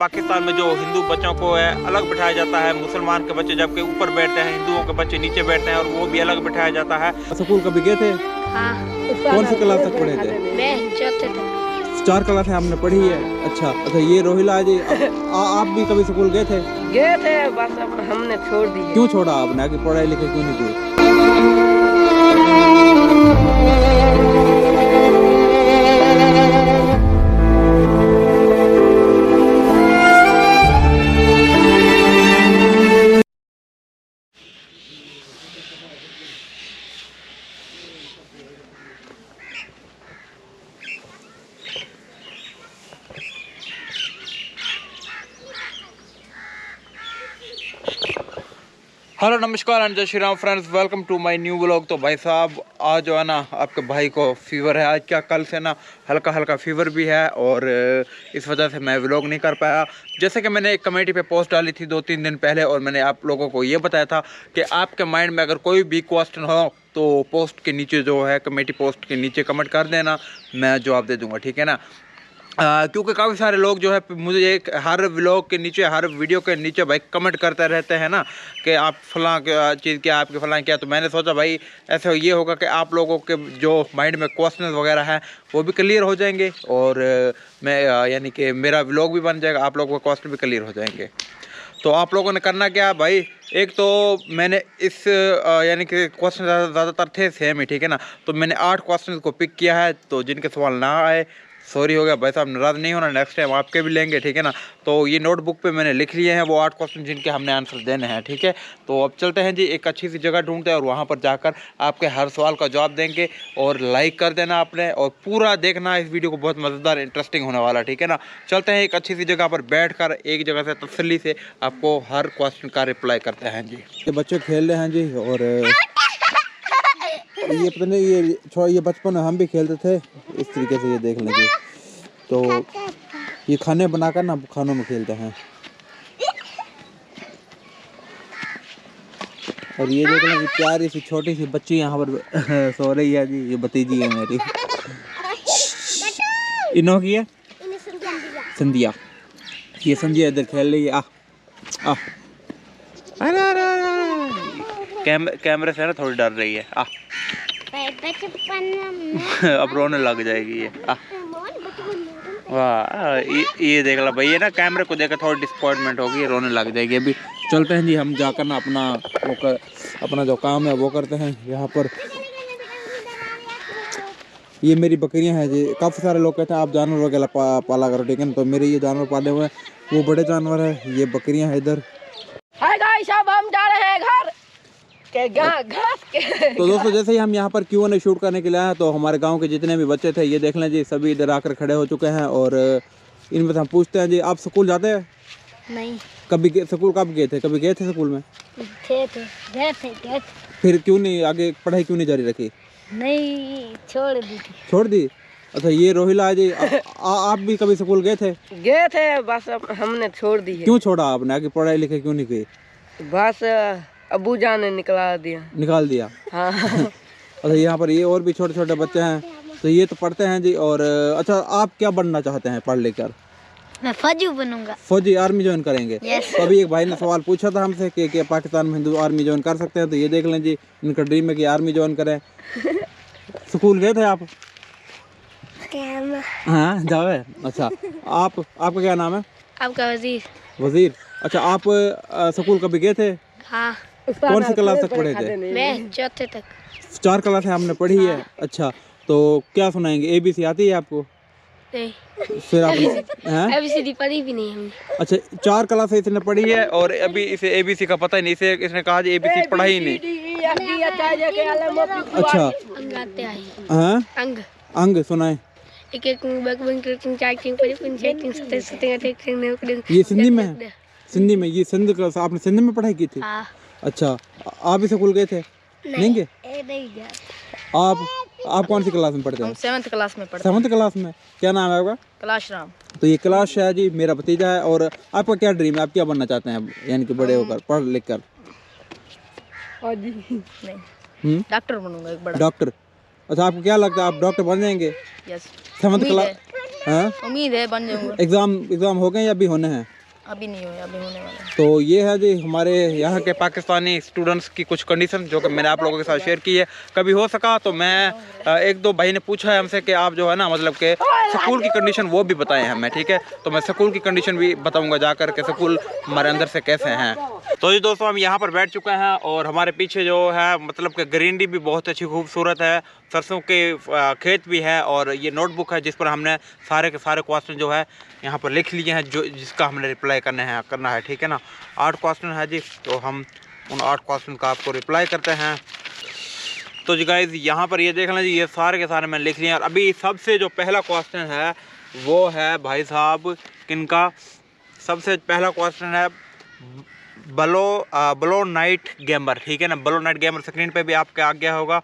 पाकिस्तान में जो हिंदू बच्चों को है अलग बिठाया जाता है, मुसलमान के बच्चे जबकि ऊपर बैठते हैं, हिंदुओं के बच्चे नीचे बैठते हैं और वो भी अलग बिठाया जाता है। स्कूल कभी गए थे? हाँ। कौन सी क्लास तक पढ़े थे? मैं चौथे तक। 4 क्लासें आपने पढ़ी है। अच्छा, ये रोहिला जी आप भी कभी स्कूल गए थे? गए थे, बस अब हमने छोड़ दी। क्यों छोड़ा आपने? आगे पढ़ाई लिखाई क्यों नहीं की? हेलो नमस्कार एंड जय Shri Ram friends, welcome to my new vlog. तो भाई साहब आज जो है ना आपके भाई को फीवर है, आज क्या कल से ना हल्का हल्का फीवर भी है और इस वजह से मैं व्लॉग नहीं कर पाया। जैसे कि मैंने एक कमेटी पे पोस्ट डाली थी 2-3 दिन पहले और मैंने आप लोगों को ये बताया था कि आपके माइंड में अगर कोई भी क्वेश्चन हो तो पोस्ट के नीचे जो है कमेटी पोस्ट के नीचे कमेंट कर देना, मैं जवाब दे दूँगा, ठीक है ना। क्योंकि काफ़ी सारे लोग जो है मुझे एक हर व्लॉग के नीचे हर वीडियो के नीचे भाई कमेंट करते रहते हैं ना कि आप फलां चीज़ क्या, आपके फलां क्या। तो मैंने सोचा भाई ऐसे ये होगा कि आप लोगों के जो माइंड में क्वेश्चन वगैरह हैं वो भी क्लियर हो जाएंगे और मैं यानी कि मेरा व्लॉग भी बन जाएगा, आप लोगों के क्वेश्चन भी क्लियर हो जाएंगे। तो आप लोगों ने करना क्या भाई, एक तो मैंने इस यानी कि क्वेश्चन ज़्यादातर थे सेम ही, ठीक है ना। तो मैंने 8 क्वेश्चन को पिक किया है, तो जिनके सवाल ना आए सॉरी हो गया भाई साहब, नाराज़ नहीं होना, नेक्स्ट टाइम आपके भी लेंगे, ठीक है ना। तो ये नोटबुक पे मैंने लिख लिए हैं वो 8 क्वेश्चन जिनके हमने आंसर देने हैं, ठीक है। तो अब चलते हैं जी, एक अच्छी सी जगह ढूंढते हैं और वहाँ पर जाकर आपके हर सवाल का जवाब देंगे। और लाइक कर देना आपने और पूरा देखना इस वीडियो को, बहुत मज़ेदार इंटरेस्टिंग होने वाला, ठीक है ना। चलते हैं एक अच्छी सी जगह पर बैठ कर एक जगह से तसल्ली से आपको हर क्वेश्चन का रिप्लाई करते हैं जी। ये बच्चे खेल रहे हैं जी और ये पता नहीं ये बचपन में हम भी खेलते थे इस तरीके से, ये देख लेंगे। तो ये खाने बनाकर ना खानों में खेलते हैं और ये देख लें प्यारी सी छोटी सी बच्ची यहाँ पर सो रही है जी, ये भतीजी है मेरी। इनो की है संध्या, ये संध्या इधर खेल रही है। आ कैमरे से ना थोड़ी डर रही है। अब रोने लग जाएगी ये। वाह, ये देख ला भाई, ये ना कैमरे को देखकर थोड़ी डिसअपॉइंटमेंट होगी, रोने लग जाएगी। अभी चलते हैं जी, हम जाकर ना अपना जो काम है वो करते हैं। यहाँ पर ये मेरी बकरियां हैं जी। काफ़ी सारे लोग कहते हैं आप जानवर वगैरह पाला करो, ठीक है ना। तो मेरे ये जानवर पाले हुए हैं, वो बड़े जानवर है, ये बकरियां हैं इधर। हाय गाइस, अब हम जा रहे हैं घर के घास के। तो दोस्तों जैसे ही हम यहाँ पर Q&A शूट करने के लिए आए तो हमारे गांव के जितने भी बच्चे थे ये देख लें जी, सभी इधर आकर खड़े हो चुके हैं और इनमें से हम पूछते हैं जी, आप स्कूल जाते हैं? नहीं। कभी स्कूल कब गए थे? कभी गए थे स्कूल में? गए थे। फिर क्यों नहीं आगे पढ़ाई क्यों नहीं जारी रखी? नहीं, छोड़ दी थी। छोड़ दी? अच्छा, ये रोहिला जी आप भी कभी स्कूल गए थे? गए थे, बस अब हमने छोड़ दी है। क्यों छोड़ा आपने? आगे पढ़ाई लिखाई क्यों नहीं की? बस अबू जान ने निकाल दिया। हाँ। अच्छा, यहाँ पर ये और भी छोटे छोटे बच्चे हैं, तो ये तो पढ़ते हैं जी। और अच्छा, आप क्या बनना चाहते हैं पढ़ लेकर? मैं फौजी बनूंगा। फौजी, आर्मी ज्वाइन करेंगे? yes. तो अभी एक भाई ने सवाल पूछा था हमसे कि पाकिस्तान में हिंदू आर्मी ज्वाइन कर सकते हैं, तो ये देख लें जी, इनका ड्रीम है कि आर्मी ज्वाइन करें। स्कूल गए थे आप? हाँ जावे। अच्छा, आपका क्या नाम है? आपका वजीर। वजीर। अच्छा, आप स्कूल कभी गए थे? हाँ। कौन सी क्लास तक पढ़े थे? मैं चौथे तक। 4 क्लासें हमने पढ़ी है। अच्छा, तो क्या सुनाएंगे? ABC आती है आपको? नहीं। फिर आप ABCD पढ़ी भी नहीं हमने। अच्छा, 4 क्लास इसने पढ़ी है और अभी इसे ABC का पता ही नहीं, इसे इसने कहा जी ABC पढ़ा ही नहीं। अच्छा, अंग आते हैं। हाँ, अंग सुनाए। एक ये सिंधी में है? सिंधी में? ये सिंध का आपने सिंध में पढ़ाई की थी? हाँ। अच्छा, आप भी स्कूल गए थे? नहीं गए? नहीं गया। आप कौन सी क्लास में पढ़ते हैं? 7th क्लास में पढ़ते। 7th क्लास में? क्या नाम है आपका? कैलाश राम। तो ये कैलाश है जी, मेरा भतीजा है। और आपका क्या ड्रीम है? आप क्या बनना चाहते हैं यानी कि बड़े होकर पढ़ लिख कर? डॉक्टर बनूंगा, एक बड़ा डॉक्टर। अच्छा, आपको क्या लगता है आप डॉक्टर बन जाएंगे? यस। 7th क्लास हाँ, उम्मीद है बन जाऊंगा। एग्ज़ाम हो गए या अभी होने हैं? अभी नहीं हुए, अभी होने वाला है। तो ये है जी हमारे यहाँ के पाकिस्तानी स्टूडेंट्स की कुछ कंडीशन जो कि मैंने आप लोगों के साथ शेयर की है। कभी हो सका तो मैं एक दो भाई ने पूछा है हमसे कि आप जो है ना मतलब के स्कूल की कंडीशन वो भी बताएं हमें, ठीक है? तो मैं स्कूल की कंडीशन भी बताऊंगा जाकर के स्कूल हमारे अंदर से कैसे हैं। तो जी दोस्तों हम यहाँ पर बैठ चुके हैं और हमारे पीछे जो है मतलब कि ग्रीनरी भी बहुत अच्छी खूबसूरत है, सरसों के खेत भी है और ये नोटबुक है जिस पर हमने सारे के सारे क्वेश्चन जो है यहाँ पर लिख लिए हैं जो जिसका हमने रिप्लाई करना है, ठीक है ना। 8 क्वेश्चन है जी, तो हम उन 8 क्वेश्चन का आपको रिप्लाई करते हैं। तो जी गाइस यहाँ पर ये देख लें जी, ये सारे के सारे मैंने लिख लिए हैं और अभी सबसे जो पहला क्वेश्चन है वो है भाई साहब किनका, सबसे पहला क्वेश्चन है ब्लो नाइट गेमर, ठीक है ना। ब्लो नाइट गेमर स्क्रीन पे भी आपके आ गया होगा।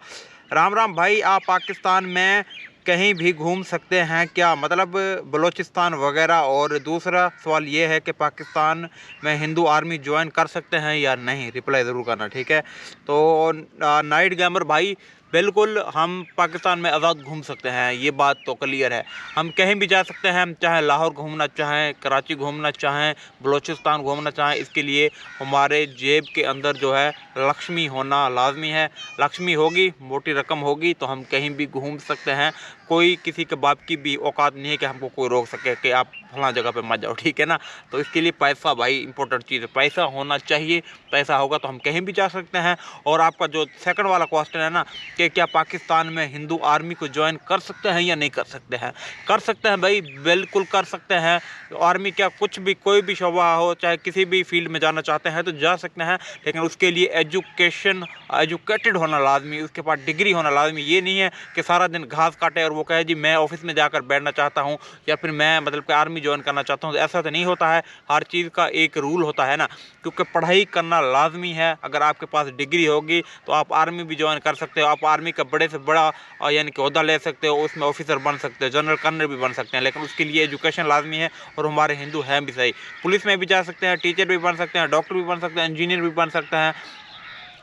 राम राम भाई, आप पाकिस्तान में कहीं भी घूम सकते हैं क्या, मतलब बलूचिस्तान वगैरह? और दूसरा सवाल ये है कि पाकिस्तान में हिंदू आर्मी ज्वाइन कर सकते हैं या नहीं, रिप्लाई ज़रूर करना, ठीक है। तो नाइट गेमर भाई बिल्कुल हम पाकिस्तान में आज़ाद घूम सकते हैं, ये बात तो क्लियर है। हम कहीं भी जा सकते हैं, हम चाहे लाहौर घूमना चाहें, कराची घूमना चाहें, बलूचिस्तान घूमना चाहें, इसके लिए हमारे जेब के अंदर जो है लक्ष्मी होना लाजमी है। लक्ष्मी होगी, मोटी रकम होगी तो हम कहीं भी घूम सकते हैं। कोई किसी के बाप की भी औकात नहीं है कि हमको कोई रोक सके कि आप फलां जगह पे मत जाओ, ठीक है ना। तो इसके लिए पैसा भाई इंपॉर्टेंट चीज़ है, पैसा होना चाहिए। पैसा होगा तो हम कहीं भी जा सकते हैं। और आपका जो सेकंड वाला क्वेश्चन है ना कि क्या पाकिस्तान में हिंदू आर्मी को ज्वाइन कर सकते हैं या नहीं कर सकते हैं, कर सकते हैं भाई, बिल्कुल कर सकते हैं। आर्मी क्या कुछ भी कोई भी शोबा हो, चाहे किसी भी फील्ड में जाना चाहते हैं तो जा सकते हैं, लेकिन उसके लिए एजुकेटेड होना लाजमी, उसके पास डिग्री होना लाजमी। ये नहीं है कि सारा दिन घास काटे और वो कहे जी मैं ऑफिस में जाकर बैठना चाहता हूँ या फिर मैं मतलब कि आर्मी ज्वाइन करना चाहता हूँ। तो ऐसा तो नहीं होता है, हर चीज़ का एक रूल होता है ना, क्योंकि पढ़ाई करना लाजमी है। अगर आपके पास डिग्री होगी तो आप आर्मी भी ज्वाइन कर सकते हो, आप आर्मी का बड़े से बड़ा यानी कि ओहदा ले सकते हो, उसमें ऑफिसर बन सकते हो, जनरल कर्नल भी बन सकते हैं, लेकिन उसके लिए एजुकेशन लाजमी है। और हमारे हिंदू हैं भी सही, पुलिस में भी जा सकते हैं, टीचर भी बन सकते हैं, डॉक्टर भी बन सकते हैं, इंजीनियर भी बन सकते हैं,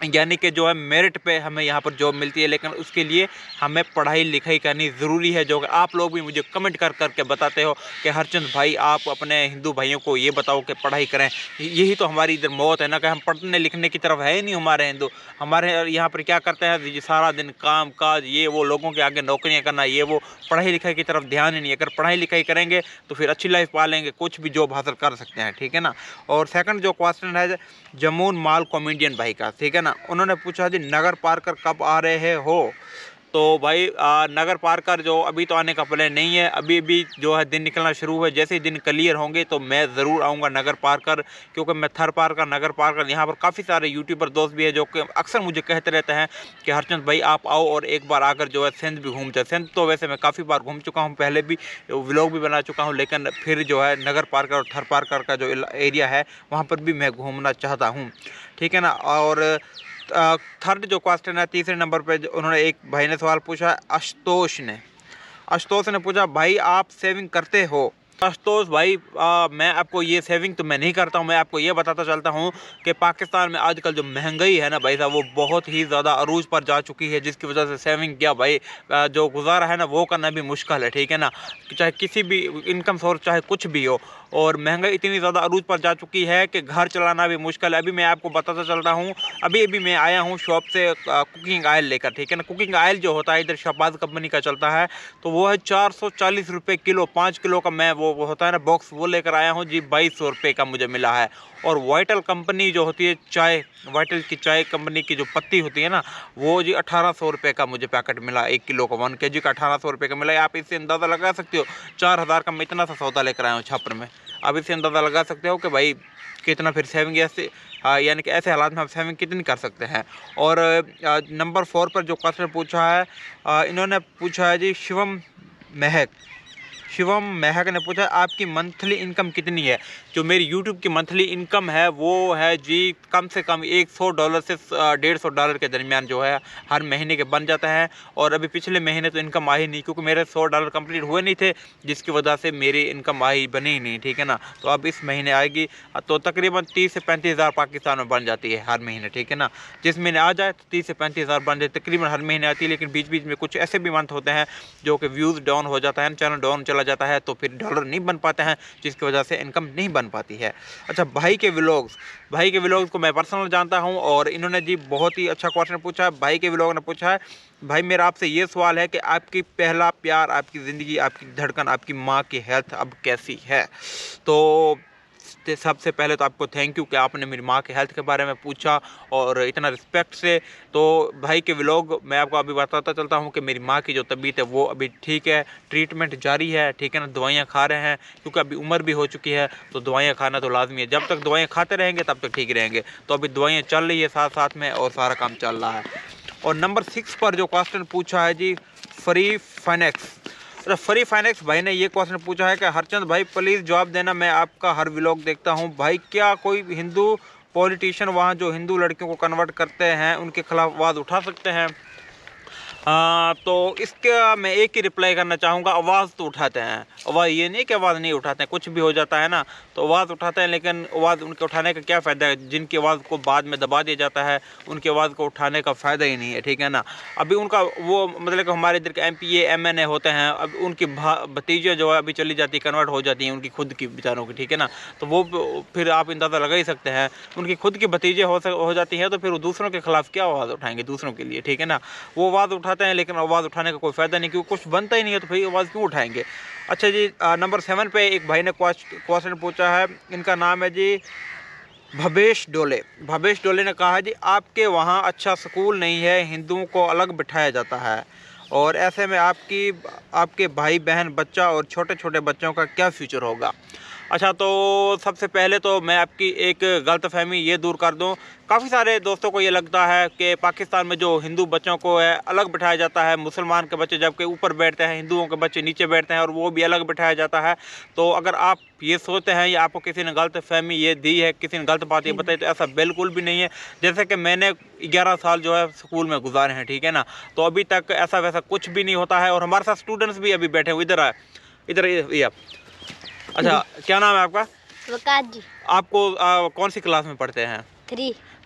यानी कि जो है मेरिट पे हमें यहाँ पर जॉब मिलती है। लेकिन उसके लिए हमें पढ़ाई लिखाई करनी ज़रूरी है, जो कि आप लोग भी मुझे कमेंट कर करके बताते हो कि हरचंद भाई आप अपने हिंदू भाइयों को ये बताओ कि पढ़ाई करें। यही तो हमारी इधर मौत है ना कि हम पढ़ने लिखने की तरफ है ही नहीं। हमारे हिंदू हमारे यहाँ पर क्या करते हैं, सारा दिन काम काज ये वो, लोगों के आगे नौकरियाँ करना ये वो, पढ़ाई लिखाई की तरफ ध्यान ही नहीं। अगर पढ़ाई लिखाई करेंगे तो फिर अच्छी लाइफ पालेंगे, कुछ भी जॉब हासिल कर सकते हैं, ठीक है ना। और सेकंड जो क्वेश्चन है जमून माल कॉमेडियन भाई का, ठीक है ना, उन्होंने पूछा जी नगर पार्कर कब आ रहे हो। तो भाई नगर पार्कर जो अभी तो आने का प्लान नहीं है, अभी भी जो है दिन निकलना शुरू हुआ है। जैसे ही दिन क्लियर होंगे तो मैं ज़रूर आऊँगा नगर पार्कर, क्योंकि मैं थर पार्कर नगर पार्कर यहाँ पर काफ़ी सारे यूट्यूबर दोस्त भी है जो कि अक्सर मुझे कहते रहते हैं कि हरचंद भाई आप आओ और एक बार आकर जो है सिंध भी घूमते। सिंध तो वैसे मैं काफ़ी बार घूम चुका हूँ, पहले भी व्लॉग भी बना चुका हूँ, लेकिन फिर जो है नगर पार्कर और थर पार्कर का जो एरिया है वहाँ पर भी मैं घूमना चाहता हूँ, ठीक है ना। और थर्ड जो क्वेश्चन है तीसरे नंबर पे उन्होंने एक भाई ने सवाल पूछा, आशुतोष ने पूछा भाई आप सेविंग करते हो। आशुतोष भाई मैं आपको ये सेविंग तो मैं नहीं करता हूँ, मैं आपको ये बताता चलता हूँ कि पाकिस्तान में आजकल जो महंगाई है ना भाई साहब वो बहुत ही ज़्यादा अरूज पर जा चुकी है, जिसकी वजह से सेविंग क्या भाई जो गुजारा है ना वो करना भी मुश्किल है, ठीक है ना। चाहे किसी भी इनकम सोर्स चाहे कुछ भी हो, और महंगाई इतनी ज़्यादा अरूज पर जा चुकी है कि घर चलाना भी मुश्किल है। अभी मैं आपको बताता चलता हूँ, अभी मैं आया हूँ शॉप से कुकिंग ऑयल लेकर, ठीक है ना। कुकिंग ऑयल जो होता है इधर शहबाज कंपनी का चलता है, तो वो है 440 रुपये किलो, 5 किलो का मैं वो होता है ना बॉक्स, वो लेकर आया हूँ जी, 2200 रुपये का मुझे मिला है। और वाइटल कंपनी जो होती है चाय, वाइटल की चाय कंपनी की जो पत्ती होती है ना वो जी 1800 रुपये का मुझे पैकेट मिला, 1 किलो का 1 kg का 1800 रुपये का मिला। आप इससे अंदाज़ा लगा सकते हो 4000 का मैं इतना सा सौदा लेकर आया हूँ छापर में। आप इससे अंदाज़ा लगा सकते हो कि भाई कितना फिर सेविंग ऐसे यानी कि ऐसे हालात में आप सेविंग कितनी कर सकते हैं। और नंबर 4 पर जो क्वेश्चन पूछा है इन्होंने पूछा है जी शिवम महक ने पूछा आपकी मंथली इनकम कितनी है। जो मेरी यूट्यूब की मंथली इनकम है वो है जी कम से कम $100 से $150 के दरमियान जो है हर महीने के बन जाता है। और अभी पिछले महीने तो इनकम आई नहीं, क्योंकि मेरे $100 कंप्लीट हुए नहीं थे, जिसकी वजह से मेरी इनकम आई बनी ही नहीं, ठीक है ना। तो अब इस महीने आएगी तो तकरीबन 30 से 35 हज़ार पाकिस्तान में बन जाती है हर महीने, ठीक है ना। जिस महीने आ जाए तो 30 से 35 हज़ार बन जाए, तकरीबन हर महीने आती है। लेकिन बीच बीच में कुछ ऐसे भी मंथ होते हैं जो कि व्यूज़ डाउन हो जाता है, चैनल डाउन चला जाता है, तो फिर डॉलर नहीं बन पाते हैं, जिसकी वजह से इनकम नहीं बन पाती है। अच्छा, भाई के व्लॉग्स को मैं पर्सनल जानता हूं और इन्होंने जी बहुत ही अच्छा क्वेश्चन पूछा है। भाई के व्लॉग ने पूछा है, भाई मेरा आपसे ये सवाल है कि आपकी पहला प्यार, आपकी ज़िंदगी, आपकी धड़कन, आपकी माँ की हेल्थ अब कैसी है। तो सबसे पहले तो आपको थैंक यू कि आपने मेरी माँ के हेल्थ के बारे में पूछा और इतना रिस्पेक्ट से। तो भाई के व्लॉग मैं आपको अभी बताता चलता हूँ कि मेरी माँ की जो तबीयत है वो अभी ठीक है, ट्रीटमेंट जारी है, ठीक है ना। दवाइयाँ खा रहे हैं, क्योंकि अभी उम्र भी हो चुकी है, तो दवाइयाँ खाना तो लाजमी है। जब तक दवाइयाँ खाते रहेंगे तब तक ठीक रहेंगे। तो अभी दवाइयाँ चल रही है साथ साथ में और सारा काम चल रहा है। और नंबर 6 पर जो क्वेश्चन पूछा है जी फ्री फाइनेक्स, फ्री फाइनेक्स भाई ने ये क्वेश्चन पूछा है कि हरचंद भाई प्लीज़ जवाब देना, मैं आपका हर व्लॉग देखता हूँ भाई, क्या कोई हिंदू पॉलिटिशियन वहाँ जो हिंदू लड़कियों को कन्वर्ट करते हैं उनके खिलाफ आवाज़ उठा सकते हैं। तो इसका मैं एक ही रिप्लाई करना चाहूँगा, आवाज़ तो उठाते हैं। आवाज़ ये नहीं कि आवाज़ नहीं उठाते हैं, कुछ भी हो जाता है ना तो आवाज़ उठाते हैं, लेकिन आवाज़ उनके उठाने का क्या फ़ायदा है। जिनकी आवाज़ को बाद में दबा दिया जाता है उनकी आवाज़ को उठाने का फ़ायदा ही नहीं है, ठीक है ना। अभी उनका वो मतलब कि हमारे इधर के MPA MNA होते हैं, अब उनकी भतीजियाँ जो है अभी चली जाती, कन्वर्ट हो जाती हैं उनकी खुद की बेचारों की, ठीक है ना। तो वो फिर आप अंदाज़ा लगा ही सकते हैं, उनकी खुद की भतीजे हो जाती हैं तो फिर वो दूसरों के खिलाफ़ क्या आवाज़ उठाएंगे दूसरों के लिए, ठीक है ना। वो आवाज़ उठाते हैं लेकिन आवाज़ उठाने का कोई फ़ायदा नहीं, क्योंकि कुछ बनता ही नहीं है तो भाई आवाज़ क्यों उठाएंगे। अच्छा जी, नंबर 7 पे एक भाई ने क्वेश्चन पूछा है, इनका नाम है जी भवेश डोले ने कहा है जी आपके वहाँ अच्छा स्कूल नहीं है, हिंदुओं को अलग बिठाया जाता है और ऐसे में आपके भाई बहन बच्चा और छोटे छोटे बच्चों का क्या फ्यूचर होगा। अच्छा, तो सबसे पहले तो मैं आपकी एक गलतफहमी ये दूर कर दूं। काफ़ी सारे दोस्तों को ये लगता है कि पाकिस्तान में जो हिंदू बच्चों को है अलग बिठाया जाता है, मुसलमान के बच्चे जबकि ऊपर बैठते हैं, हिंदुओं के बच्चे नीचे बैठते हैं और वो भी अलग बिठाया जाता है। तो अगर आप ये सोचते हैं या आपको किसी ने गलतफहमी ये दी है, किसी ने गलत बात ये बताई, तो ऐसा बिल्कुल भी नहीं है। जैसे कि मैंने 11 साल जो है स्कूल में गुजारे हैं, ठीक है ना, तो अभी तक ऐसा वैसा कुछ भी नहीं होता है। और हमारे साथ स्टूडेंट्स भी अभी बैठे हुए इधर ये अच्छा, क्या नाम है आपका? वकास जी। आपको कौन सी क्लास में पढ़ते हैं?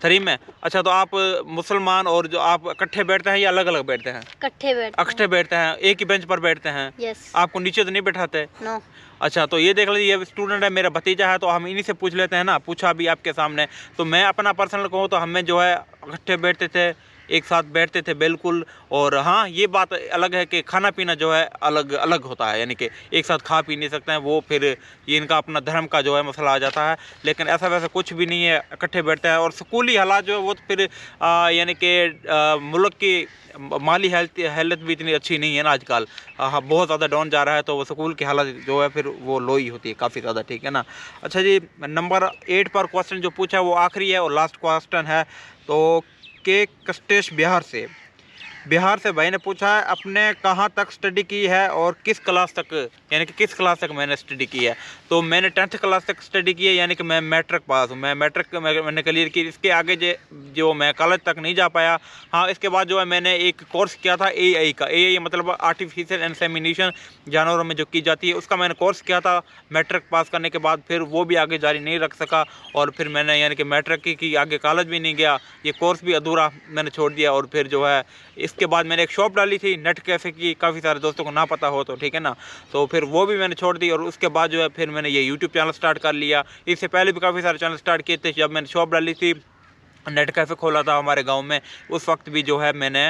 3 में। अच्छा, तो आप मुसलमान और जो आप इकट्ठे बैठते हैं या अलग अलग बैठते हैं? इकट्ठे बैठते हैं, एक ही बेंच पर बैठते हैं। यस। आपको नीचे तो नहीं बैठाते? नो। अच्छा, तो ये देख लीजिए, ये स्टूडेंट है, मेरा भतीजा है, तो हम इन्हीं से पूछ लेते हैं ना, पूछा भी आपके सामने। तो मैं अपना पर्सनल कहूँ तो हमें जो है इकट्ठे बैठते थे, एक साथ बैठते थे बिल्कुल। और हाँ, ये बात अलग है कि खाना पीना जो है अलग अलग होता है, यानी कि एक साथ खा पी नहीं सकते हैं, वो फिर ये इनका अपना धर्म का जो है मसला आ जाता है। लेकिन ऐसा वैसा कुछ भी नहीं है, इकट्ठे बैठते हैं। और स्कूली हालात जो है वो तो फिर यानी कि मुल्क की माली हालत भी इतनी अच्छी नहीं है ना आजकल, बहुत ज़्यादा डाउन जा रहा है, तो वो स्कूल की हालत जो है फिर वो लो ही होती है काफ़ी ज़्यादा, ठीक है ना। अच्छा जी, नंबर 8 पर क्वेश्चन जो पूछा है वो आखिरी है और लास्ट क्वेश्चन है। तो के कस्टेश बिहार से भाई ने पूछा है अपने कहाँ तक स्टडी की है और किस क्लास तक, यानी कि किस क्लास तक मैंने स्टडी की है। तो मैंने 10th क्लास तक स्टडी की है, यानी कि मैं मैट्रिक पास हूँ, मैं मैट्रिक मैंने क्लियर की। इसके आगे जो मैं कॉलेज तक नहीं जा पाया। हाँ, इसके बाद जो है मैंने एक कोर्स किया था AI का। AI मतलब आर्टिफिशियल इंसेमिनेशन, जानवरों में जो की जाती है, उसका मैंने कोर्स किया था मैट्रिक पास करने के बाद। फिर वो भी आगे जारी नहीं रख सका और फिर मैंने यानी कि मैट्रिक की आगे कॉलेज भी नहीं गया, ये कोर्स भी अधूरा मैंने छोड़ दिया। और फिर जो है इसके बाद मैंने एक शॉप डाली थी नेट कैफ़े की, काफ़ी सारे दोस्तों को ना पता हो तो, ठीक है ना। तो फिर वो भी मैंने छोड़ दी और उसके बाद जो है फिर मैंने ये YouTube चैनल स्टार्ट कर लिया। इससे पहले भी काफ़ी सारे चैनल स्टार्ट किए थे। जब मैंने शॉप डाली थी, नेट कैफ़े खोला था हमारे गांव में, उस वक्त भी जो है मैंने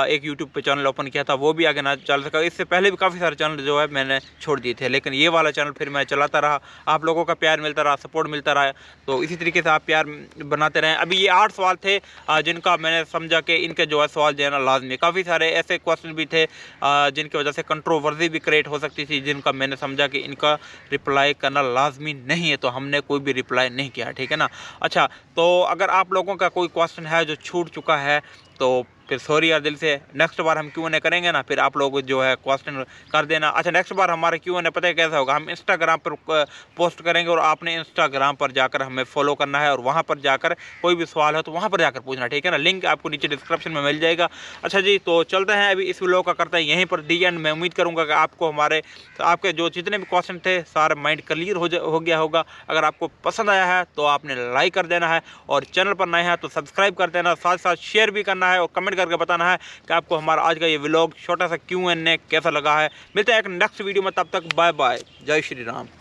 एक यूट्यूब पे चैनल ओपन किया था, वो भी आगे ना चल सका। इससे पहले भी काफ़ी सारे चैनल जो है मैंने छोड़ दिए थे, लेकिन ये वाला चैनल फिर मैं चलाता रहा। आप लोगों का प्यार मिलता रहा, सपोर्ट मिलता रहा, तो इसी तरीके से आप प्यार बनाते रहें। अभी ये 8 सवाल थे जिनका मैंने समझा कि इनके जो है सवाल देना लाजमी। काफ़ी सारे ऐसे क्वेश्चन भी थे जिनकी वजह से कंट्रोवर्सी भी क्रिएट हो सकती थी, जिनका मैंने समझा कि इनका रिप्लाई करना लाजमी नहीं है, तो हमने कोई भी रिप्लाई नहीं किया, ठीक है ना। अच्छा, तो अगर आप लोगों का कोई क्वेश्चन है जो छूट चुका है तो फिर सॉरी यार दिल से। नेक्स्ट बार हम Q&A करेंगे ना, फिर आप लोग जो है क्वेश्चन कर देना। अच्छा नेक्स्ट बार हमारा Q&A पता है कैसा होगा, हम इंस्टाग्राम पर पोस्ट करेंगे और आपने इंस्टाग्राम पर जाकर हमें फॉलो करना है और वहाँ पर जाकर कोई भी सवाल हो तो वहाँ पर जाकर पूछना, ठीक है ना। लिंक आपको नीचे डिस्क्रिप्शन में मिल जाएगा। अच्छा जी, तो चलते हैं अभी इस व्लॉग का करते हैं यहीं पर दी एंड। मैं उम्मीद करूँगा कि आपको आपके जो जितने भी क्वेश्चन थे सारा माइंड क्लियर हो गया होगा। अगर आपको पसंद आया है तो आपने लाइक कर देना है और चैनल पर नए हैं तो सब्सक्राइब कर देना, साथ साथ शेयर भी करना है और कमेंट करके बताना है कि आपको हमारा आज का ये व्लॉग छोटा सा Q&A कैसा लगा है। मिलते हैं एक नेक्स्ट वीडियो में, तब तक बाय बाय, जय श्री राम।